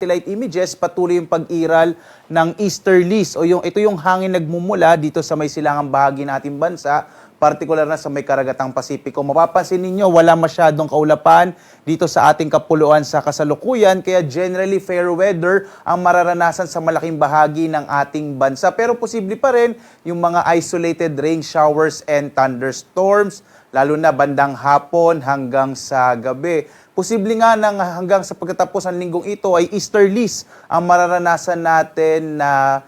Satellite images, patuloy yung pag-iral ng easterlies o ito yung hangin nagmumula dito sa may silangang bahagi ng ating bansa, partikular na sa may karagatang Pasipiko. Mapapansin ninyo, wala masyadong kaulapan dito sa ating kapuluan sa kasalukuyan, kaya generally fair weather ang mararanasan sa malaking bahagi ng ating bansa. Pero posible pa rin yung mga isolated rain showers and thunderstorms, lalo na bandang hapon hanggang sa gabi. Posible nga hanggang sa pagkatapos ng linggong ito ay easterlies ang mararanasan natin na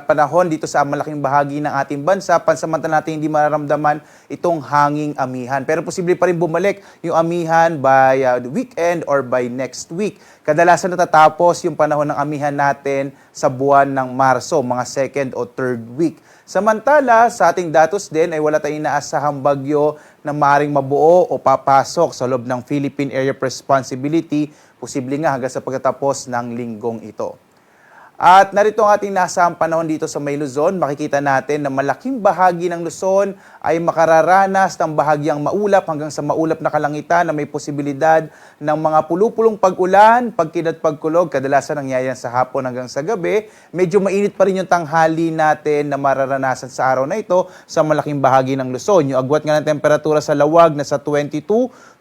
panahon dito sa malaking bahagi ng ating bansa. Pansamantala natin hindi mararamdaman itong hanging amihan. Pero posible pa rin bumalik yung amihan by weekend or by next week. Kadalasan natatapos yung panahon ng amihan natin sa buwan ng Marso, mga second o third week. Samantala, sa ating datos din ay wala tayong inaasahang bagyo na maaaring mabuo o papasok sa loob ng Philippine Area of Responsibility, posible nga hanggang sa pagkatapos ng linggong ito. At narito ang ating nasahang panahon dito sa may Luzon. Makikita natin na malaking bahagi ng Luzon ay makararanas ng bahagyang maulap hanggang sa maulap na kalangitan na may posibilidad ng mga pulupulong pag-ulan, pagkidlat, pagkulog. Kadalasan nangyayari sa hapon hanggang sa gabi. Medyo mainit pa rin yung tanghali natin na mararanasan sa araw na ito sa malaking bahagi ng Luzon. Yung agwat nga ng temperatura sa Lawag na sa 22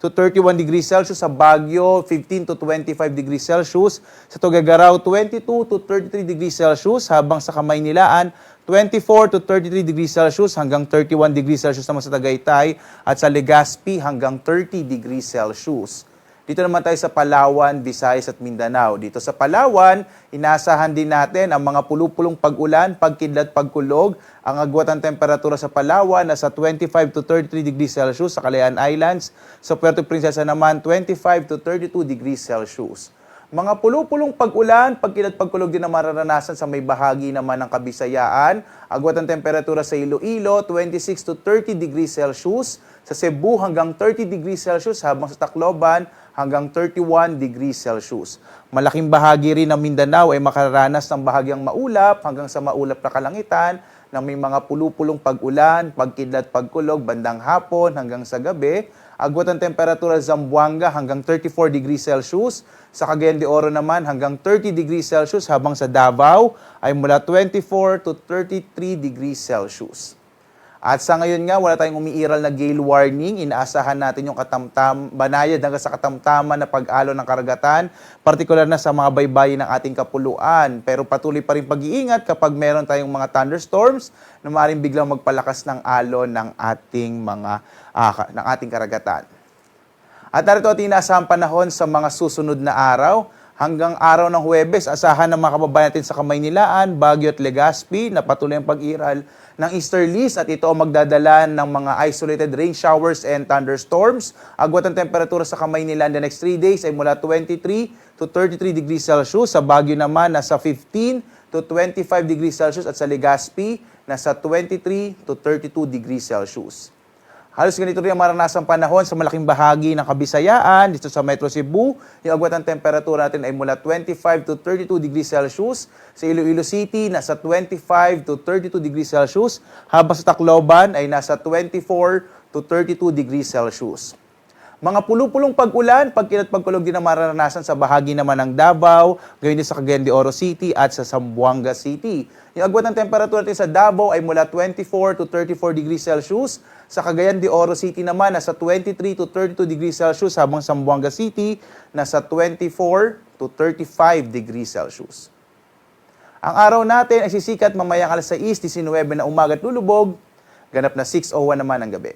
to 31 degrees Celsius, sa Baguio 15 to 25 degrees Celsius, sa Tuguegarao 22 to 33 degrees Celsius, habang sa Kamaynilaan 24 to 33 degrees Celsius hanggang 31 degrees Celsius naman sa Tagaytay, at sa Legazpi hanggang 30 degrees Celsius. Dito naman tayo sa Palawan, Visayas at Mindanao. Dito sa Palawan, inaasahan din natin ang mga pulupulong pag-ulan, pagkidlat, pagkulog. Ang agwat ng temperatura sa Palawan nasa 25 to 33 degrees Celsius sa Kalayaan Islands. Sa Puerto Princesa naman, 25 to 32 degrees Celsius. Mga pulupulong pag-ulan, pagkidlat, pagkulog din na mararanasan sa may bahagi naman ng Kabisayaan. Agwat ng temperatura sa Iloilo, 26 to 30 degrees Celsius. Sa Cebu hanggang 30 degrees Celsius, habang sa Tacloban hanggang 31 degrees Celsius. Malaking bahagi rin ng Mindanao ay makararanas ng bahagyang maulap hanggang sa maulap na kalangitan na may mga pulupulong pag-ulan, pagkidlat, pagkulog bandang hapon hanggang sa gabi. Agwat ng temperatura sa Zamboanga hanggang 34 degrees Celsius. Sa Cagayan de Oro naman hanggang 30 degrees Celsius, habang sa Davao ay mula 24 to 33 degrees Celsius. At sa ngayon nga, wala tayong umiiral na gale warning. Inaasahan natin yung banayad hanggang sa katamtaman na pag-alon ng karagatan, partikular na sa mga baybayin ng ating kapuluan. Pero patuloy pa rin pag-iingat kapag meron tayong mga thunderstorms na maaaring biglang magpalakas ng alon ng ating karagatan. At narito at inaasahan panahon sa mga susunod na araw. Hanggang araw ng Huwebes, asahan ng mga kababayan natin sa Kamaynilaan, Baguio at Legazpi na patuloy ang pag-iral ng easterlies, at ito ang magdadala ng mga isolated rain showers and thunderstorms. Agwat ang temperatura sa Kamaynilaan the next 3 days ay mula 23 to 33 degrees Celsius. Sa Baguio naman, nasa 15 to 25 degrees Celsius, at sa Legazpi, nasa 23 to 32 degrees Celsius. Halos ganito rin ang maranasang panahon sa malaking bahagi ng Kabisayaan. Dito sa Metro Cebu, yung agwat ng temperatura natin ay mula 25 to 32 degrees Celsius. Sa Iloilo City, nasa 25 to 32 degrees Celsius. Habang sa Tacloban ay nasa 24 to 32 degrees Celsius. Mga pulupulong pag-ulan, pagkidlat, pagkulog din ang mararanasan sa bahagi naman ng Davao, gayon din sa Cagayan de Oro City at sa Zamboanga City. Yung agwat ng temperatura natin sa Davao ay mula 24 to 34 degrees Celsius. Sa Cagayan de Oro City naman, nasa 23 to 32 degrees Celsius, habang sa Zamboanga City, nasa 24 to 35 degrees Celsius. Ang araw natin ay sisikat mamayang alas 6:19 na umaga at lulubog, ganap na 6:01 naman ang gabi.